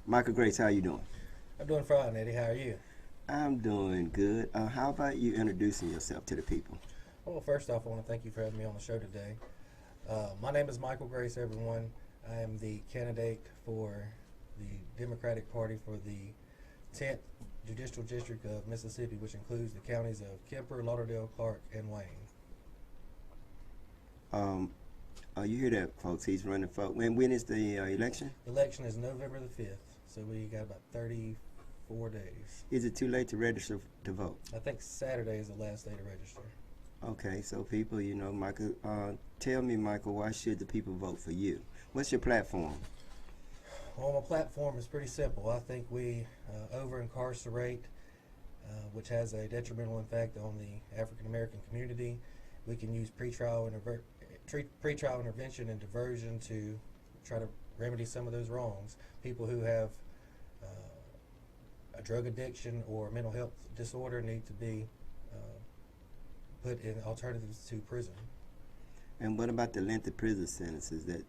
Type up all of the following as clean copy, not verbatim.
Michael Grace, how you doing? I'm doing fine, Eddie. How are you? I'm doing good. How about you introducing yourself to the people? Well, first off, I want to thank you for having me on the show today. My name is Michael Grace, everyone. I am the candidate for the Democratic Party for the 10th Judicial District of Mississippi, which includes the counties of Kemper, Lauderdale, Clark, and Wayne. Um, you hear that, folks? He's running for. When is the election? The election is November the 5th, so we got about 34 days. Is it too late to register to vote? I think Saturday is the last day to register. Okay, so people, Michael, tell me, Michael, why should the people vote for you? What's your platform? Well, my platform is pretty simple. I think we over incarcerate, which has a detrimental effect on the African American community. We can use pretrial intervention and diversion to try to remedy some of those wrongs. People who have a drug addiction or mental health disorder need to be put in alternatives to prison. And what about the length of prison sentences that,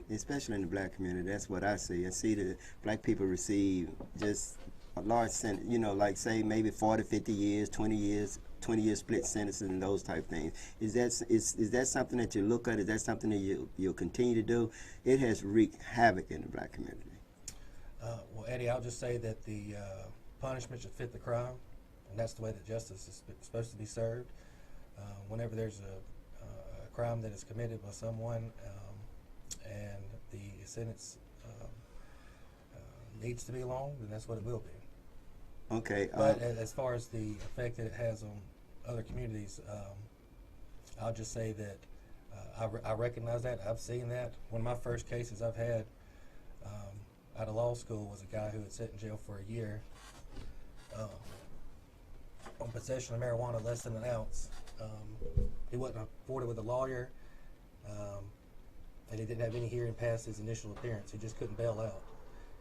especially in the black community, that's what I see. I see that black people receive just a large sentence, like say maybe 40, 50 years, 20 years, 20-year split sentences and those type things. Is that something that you look at? Is that something that you'll continue to do? It has wreaked havoc in the black community. Well, Eddie, I'll just say that the punishment should fit the crime, and that's the way that justice is supposed to be served. Whenever there's a crime that is committed by someone and the sentence needs to be long, then that's what it will be. Okay. But as far as the effect that it has on other communities, I'll just say that I recognize that. I've seen that. One of my first cases I've had out of law school was a guy who had sat in jail for a year on possession of marijuana less than an ounce. He wasn't afforded with a lawyer, and he didn't have any hearing past his initial appearance. He just couldn't bail out.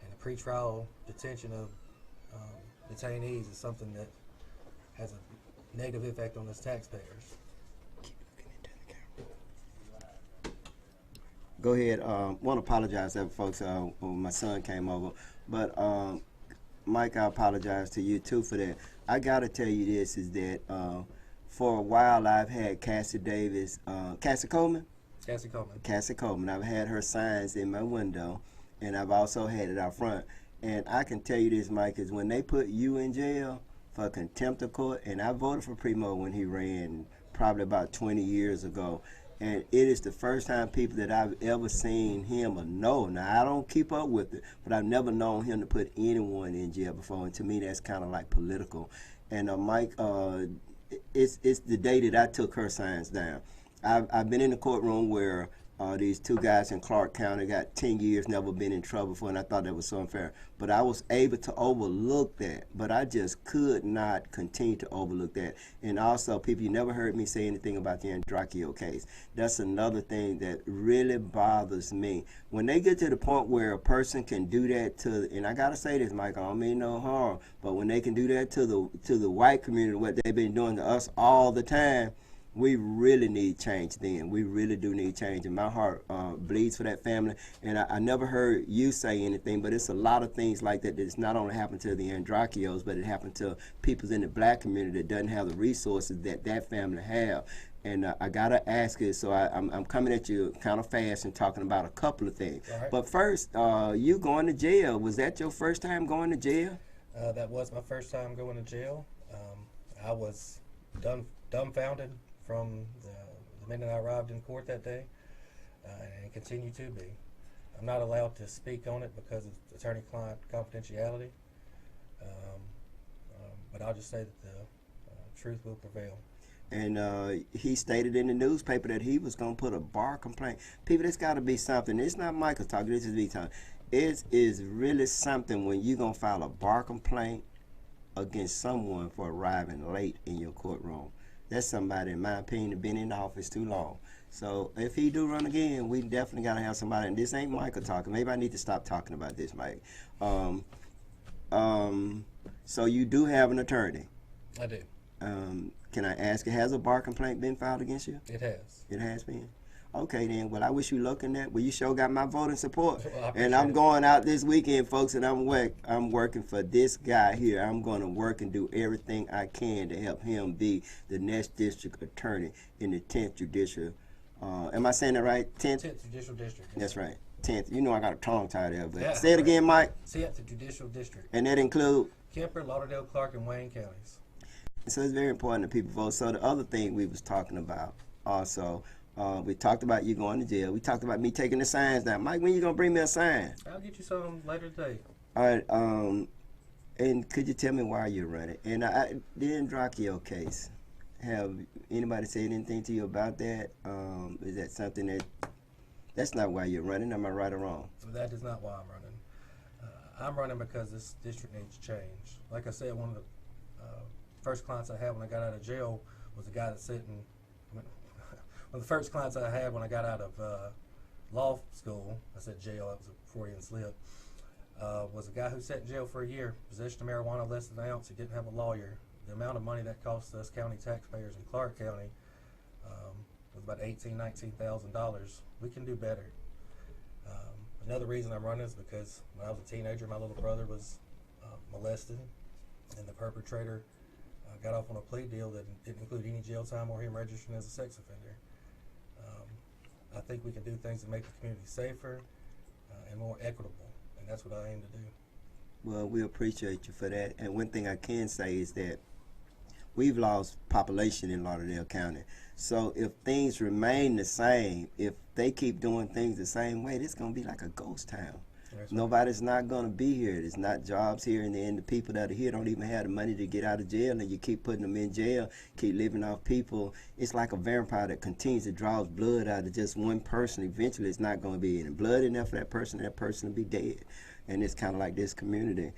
And the pretrial detention of detainees is something that has a negative effect on us taxpayers. Keep looking into the camera. Go ahead. Want to apologize to folks when my son came over, but Mike, I apologize to you too for that. I gotta tell you this is that for a while I've had Cassie Davis, Cassie Coleman. Cassie Coleman. Cassie Coleman. I've had her signs in my window, and I've also had it out front. And I can tell you this, Mike, is when they put you in jail for contempt of court, and I voted for Primo when he ran probably about 20 years ago, and it is the first time people that I've ever seen him or know. Now, I don't keep up with it, but I've never known him to put anyone in jail before, and to me that's kind of like political. And Mike, it's the day that I took her signs down. I've been in the courtroom where these two guys in Clark County got 10 years, never been in trouble for, and I thought that was so unfair. But I was able to overlook that, but I just could not continue to overlook that. And also, people, you never heard me say anything about the Andracchio case. That's another thing that really bothers me. When they get to the point where a person can do that to, and I gotta say this, Mike, I don't mean no harm, but when they can do that to the white community, what they've been doing to us all the time, we really need change then. We really do need change. And my heart bleeds for that family. And I never heard you say anything, but it's a lot of things like that that's not only happened to the Andracchios, but it happened to people in the black community that doesn't have the resources that that family have. And I got to ask it, so I'm coming at you kind of fast and talking about a couple of things. Right. But first, you going to jail. Was that your first time going to jail? That was my first time going to jail. I was dumbfounded from the minute I arrived in court that day, and continue to be. I'm not allowed to speak on it because of attorney-client confidentiality, but I'll just say that the truth will prevail. And he stated in the newspaper that he was going to put a bar complaint. People, there's got to be something. It's not Michael talking, this is me talking. It is really something when you're going to file a bar complaint against someone for arriving late in your courtroom. That's somebody, in my opinion, that been in the office too long. So if he do run again, we definitely got to have somebody. And this ain't Michael talking. Maybe I need to stop talking about this, Mike. So you do have an attorney. I do. Can I ask you, has a bar complaint been filed against you? It has. It has been? Okay then, well I wish you luck in that. Well, you sure got my voting support. Well, And I'm going out this weekend, folks, and I'm working for this guy here. I'm going to work and do everything I can to help him be the next district attorney in the 10th Judicial. Am I saying that right? 10th? 10th Judicial District. That's right. 10th. You know I got a tongue tied there, but Yeah, say it again, Mike. 10th Judicial District. And that include? Kemper, Lauderdale, Clark, and Wayne counties. So it's very important that people vote. So the other thing we was talking about also, we talked about you going to jail. We talked about me taking the signs down. Mike, when you gonna bring me a sign? I'll get you some later today. All right. And could you tell me why you're running? And the Androcchio case. Have anybody said anything to you about that? Is that something that's not why you're running? Am I right or wrong? That is not why I'm running. I'm running because this district needs change. Like I said, one of the first clients I had when I got out of jail was a guy that sat in. One of the first clients I had when I got out of law school, I said jail, that was a Freudian slip, was a guy who sat in jail for a year, possession of marijuana less than an ounce. He didn't have a lawyer. The amount of money that cost us county taxpayers in Clark County was about $19,000. We can do better. Another reason I'm running is because when I was a teenager, my little brother was molested, and the perpetrator got off on a plea deal that didn't include any jail time or him registering as a sex offender. I think we can do things to make the community safer and more equitable, and that's what I aim to do. Well, we appreciate you for that. And one thing I can say is that we've lost population in Lauderdale County. So if things remain the same, if they keep doing things the same way, it's going to be like a ghost town. That's Nobody's not going to be here. There's not jobs here, and then the people that are here don't even have the money to get out of jail, and you keep putting them in jail, keep living off people. It's like a vampire that continues to draw blood out of just one person. Eventually, it's not going to be any blood enough for that person will be dead. And it's kind of like this community.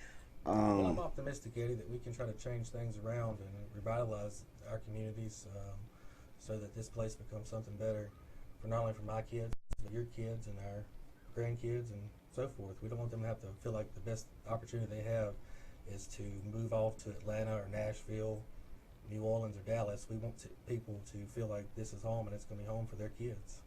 Well, I'm optimistic, Eddie, that we can try to change things around and revitalize our communities so that this place becomes something better for not only for my kids, but your kids and our grandkids and so forth. We don't want them to have to feel like the best opportunity they have is to move off to Atlanta or Nashville, New Orleans or Dallas. We want people to feel like this is home and it's going to be home for their kids.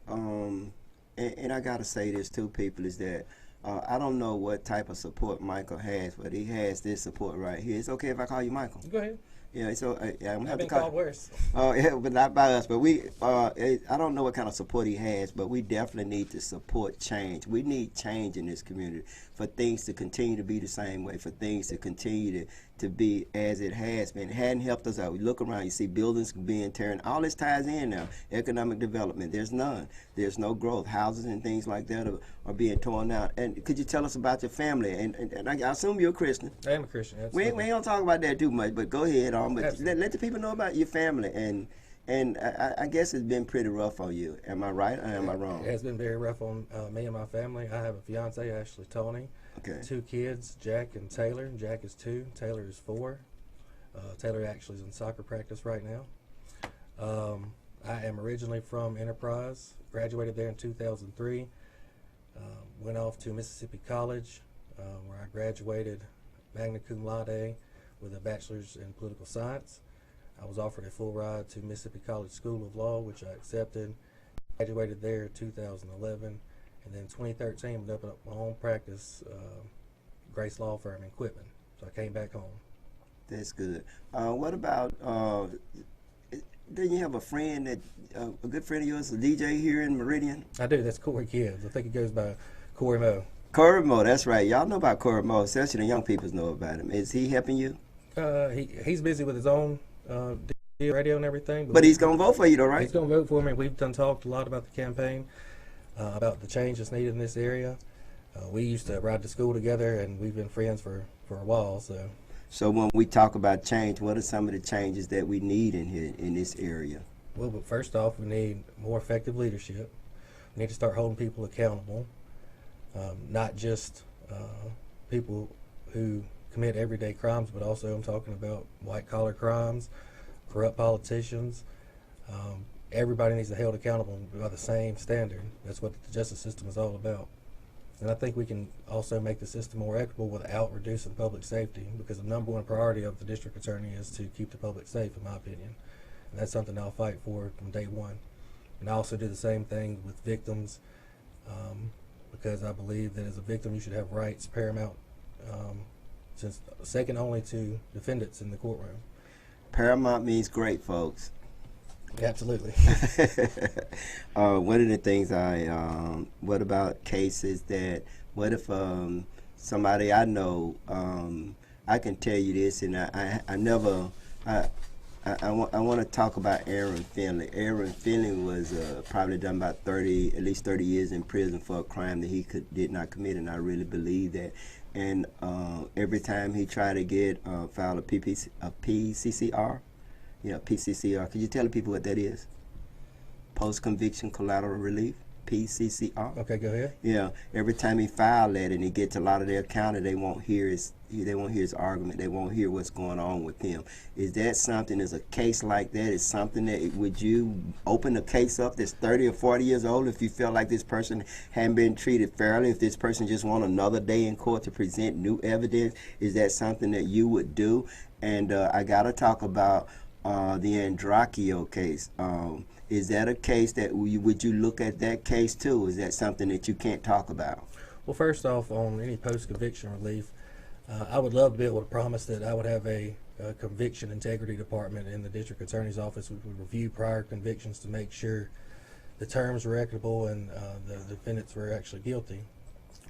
And I got to say this to people is that I don't know what type of support Michael has, but he has this support right here. It's okay if I call you Michael? Go ahead. Yeah, so I'm I've been called worse. Yeah, but not by us. But I don't know what kind of support he has, but we definitely need to support change. We need change in this community for things to continue to be the same way, for things to continue to be as it has been. It hadn't helped us out. We look around, you see buildings being torn. All this ties in now. Economic development, there's none. There's no growth. Houses and things like that are being torn out. And could you tell us about your family? And I assume you're a Christian. I am a Christian. We ain't gonna talk about that too much, but go ahead on. But let the people know about your family, and I guess it's been pretty rough on you. Am I right or am I wrong? It has been very rough on me and my family. I have a fiance, Ashley Tony. Okay. 2 kids, Jack and Taylor. Jack is 2, Taylor is 4. Taylor actually is in soccer practice right now. I am originally from Enterprise, graduated there in 2003. Went off to Mississippi College, where I graduated magna cum laude with a bachelor's in political science. I was offered a full ride to Mississippi College School of Law, which I accepted. Graduated there in 2011, and then in 2013 opened up my own practice, Grace Law Firm in Quitman. So I came back home. That's good. What about? Didn't you have a friend that a good friend of yours, a DJ here in Meridian? I do. That's Corey Kibbs. I think it goes by Corey Moe. Corey Moe, that's right. Y'all know about Corey Moe, especially the young people know about him. Is he helping you? He's busy with his own radio and everything. But he's going to vote for you, though, right? He's going to vote for me. We've talked a lot about the campaign, about the change that's needed in this area. We used to ride to school together, and we've been friends for a while. So when we talk about change, what are some of the changes that we need in here in this area? Well, but first off, we need more effective leadership. We need to start holding people accountable, not just people who commit everyday crimes, but also I'm talking about white-collar crimes, corrupt politicians. Everybody needs to be held accountable by the same standard. That's what the justice system is all about. And I think we can also make the system more equitable without reducing public safety, because the number one priority of the district attorney is to keep the public safe, in my opinion. And that's something I'll fight for from day one. And I also do the same thing with victims, because I believe that as a victim you should have rights paramount, since second only to defendants in the courtroom. Paramount means great, folks. Absolutely. One of the things what about cases that, what if somebody I know, I can tell you this, and I never, I want to talk about Aaron Finley. Aaron Finley was probably done about at least 30 years in prison for a crime that he did not commit, and I really believe that. And every time he tried to file a PCCR, PCCR. Could you tell the people what that is? Post-conviction collateral relief, PCCR. Okay, go ahead. Yeah, every time he filed that and he gets a lot of their county, they won't hear his argument. They won't hear what's going on with him. Is that something? Is a case like that? Is something that would you open a case up that's 30 or 40 years old if you felt like this person hadn't been treated fairly? If this person just want another day in court to present new evidence, is that something that you would do? And I gotta talk about the Androcchio case. Is that a case that would you look at that case too? Is that something that you can't talk about? Well, first off, on any post-conviction relief, I would love to be able to promise that I would have a conviction integrity department in the district attorney's office. We would review prior convictions to make sure the terms were equitable and the defendants were actually guilty.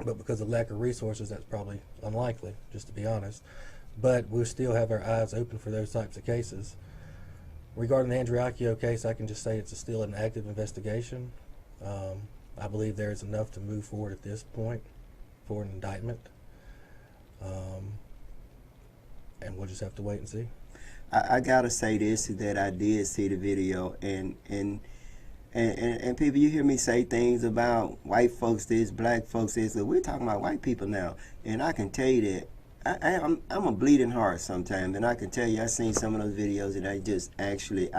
But because of lack of resources, that's probably unlikely, just to be honest. But we'll still have our eyes open for those types of cases. Regarding the Androcchio case, I can just say it's still an active investigation. I believe there is enough to move forward at this point for an indictment. And we'll just have to wait and see. I gotta say this, that I did see the video, and people, you hear me say things about white folks this, black folks this, but we're talking about white people now, and I can tell you that I'm a bleeding heart sometimes, and I can tell you I've seen some of those videos and I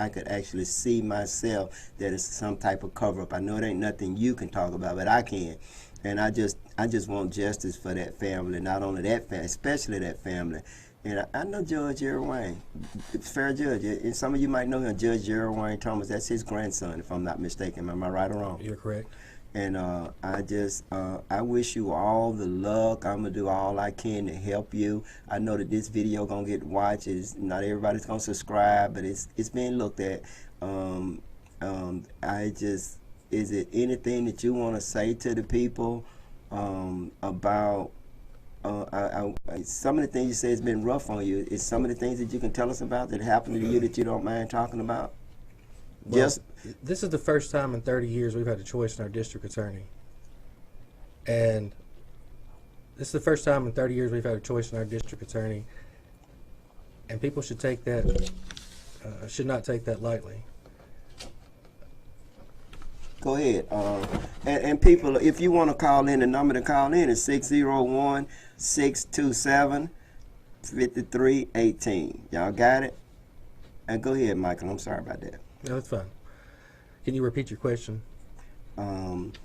could actually see myself that it's some type of cover-up. I know it ain't nothing you can talk about, but I can. And I just want justice for that family, not only that family, especially that family. And I know Judge Gerald Wayne, fair judge, and some of you might know him, Judge Gerald Wayne Thomas. That's his grandson, if I'm not mistaken. Am I right or wrong? You're correct. And I wish you all the luck. I'm gonna do all I can to help you. I know that this video gonna get watched. Not everybody's gonna subscribe, but it's being looked at. Is it anything that you want to say to the people about some of the things you say has been rough on you? Is some of the things that you can tell us about that happened to you that you don't mind talking about? Well, this is the first time in 30 years we've had a choice in our district attorney. And this is the first time in 30 years we've had a choice in our district attorney. And people should take that, should not take that lightly. Go ahead. And people, if you want to call in, the number to call in is 601-627-5318. Y'all got it? And go ahead, Michael. I'm sorry about that. No, that's fine. Can you repeat your question?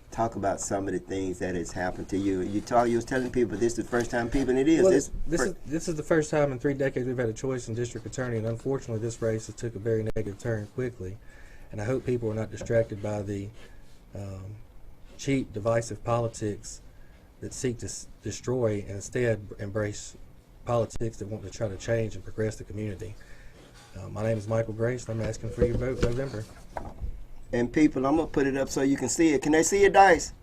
Talk about some of the things that has happened to you. You was telling people this is the first time people, and it is. Well, this is the first time in 3 decades we've had a choice in district attorney, and unfortunately this race has took a very negative turn quickly. And I hope people are not distracted by the cheap, divisive politics that seek to destroy and instead embrace politics that want to try to change and progress the community. My name is Michael Grace, and I'm asking for your vote November. And people, I'm going to put it up so you can see it. Can they see your dice?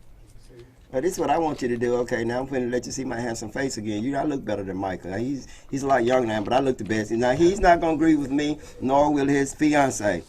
This is what I want you to do. Okay, now I'm going to let you see my handsome face again. I look better than Michael. Now, he's a lot younger now, but I look the best. Now, he's not going to agree with me, nor will his fiance.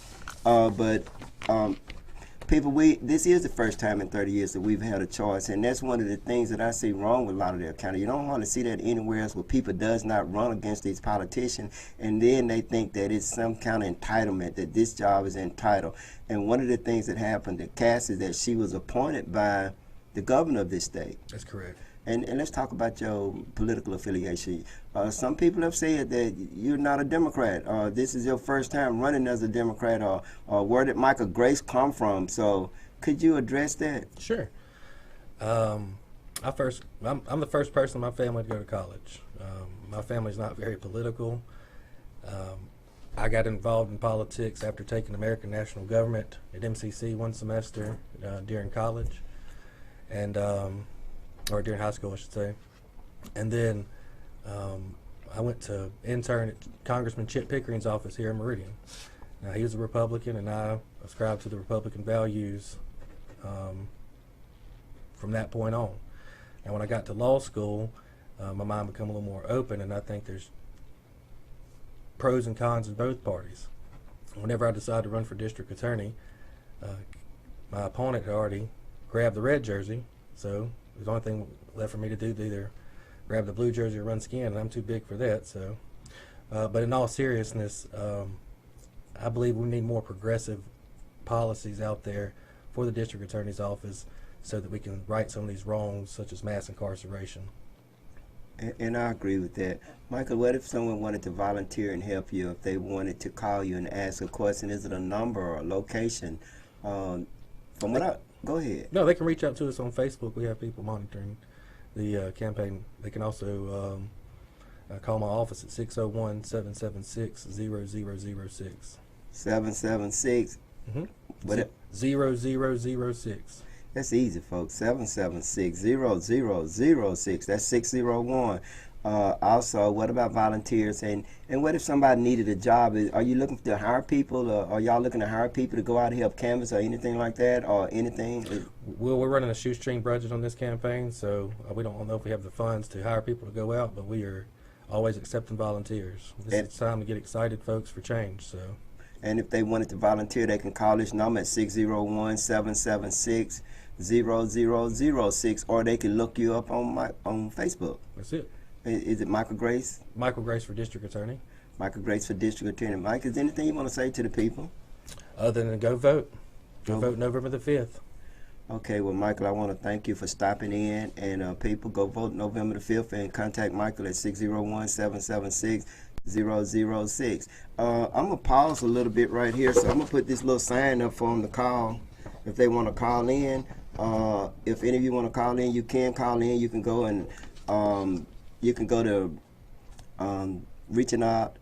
People, this is the first time in 30 years that we've had a choice, and that's one of the things that I see wrong with Lauderdale County. You don't want to see that anywhere else where people does not run against these politicians, and then they think that it's some kind of entitlement, that this job is entitled. And one of the things that happened to Cass is that she was appointed by the governor of this state. That's correct. And let's talk about your political affiliation. Some people have said that you're not a Democrat. This is your first time running as a Democrat. Or where did Michael Grace come from? So could you address that? Sure. I'm the first person in my family to go to college. My family's not very political. I got involved in politics after taking American National Government at MCC one semester during college, and or during high school, I should say. And then I went to intern at Congressman Chip Pickering's office here in Meridian. Now, he was a Republican, and I ascribed to the Republican values from that point on. Now, when I got to law school, my mind became a little more open, and I think there's pros and cons in both parties. Whenever I decided to run for district attorney, my opponent had already grabbed the red jersey, so the only thing left for me to do to either grab the blue jersey or run skin, and I'm too big for that. So, but in all seriousness, I believe we need more progressive policies out there for the district attorney's office so that we can right some of these wrongs, such as mass incarceration. And I agree with that. Michael, what if someone wanted to volunteer and help you, if they wanted to call you and ask a question? Is it a number or a location? Go ahead. No, they can reach out to us on Facebook. We have people monitoring the campaign. They can also call my office at 601-776-0006. 776. What? 0006. That's easy, folks. 776-0006. That's 601. Also, what about volunteers? And what if somebody needed a job? Are you looking to hire people, or are y'all looking to hire people to go out and help canvass or anything like that, or anything? Well, we're running a shoestring budget on this campaign, so we don't know if we have the funds to hire people to go out, but we are always accepting volunteers. This is time to get excited, folks, for change. So. And if they wanted to volunteer, they can call this number at 601-776-0006, or they can look you up on Facebook. That's it. Is it Michael Grace? Michael Grace for District Attorney. Michael Grace for District Attorney. Mike, is there anything you want to say to the people? Other than go vote. Go vote November the 5th. Okay, well, Michael, I want to thank you for stopping in. And people, go vote November the 5th and contact Michael at 601-776-0006. I'm going to pause a little bit right here. So I'm going to put this little sign up for them to call if they want to call in. If any of you want to call in, you can call in. You can go and you can go to reaching out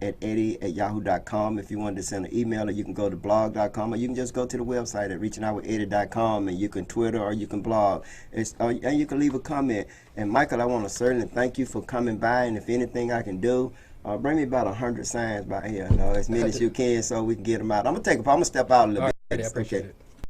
at eddie@yahoo.com if you wanted to send an email, or you can go to blog.com, or you can just go to the website at reachingoutwitheddie.com, and you can Twitter or you can blog, and you can leave a comment. And Michael, I want to certainly thank you for coming by, and if anything I can do, bring me about 100 signs by here, as many as you can, so we can get them out. I'm gonna step out a little bit. All right, I appreciate it.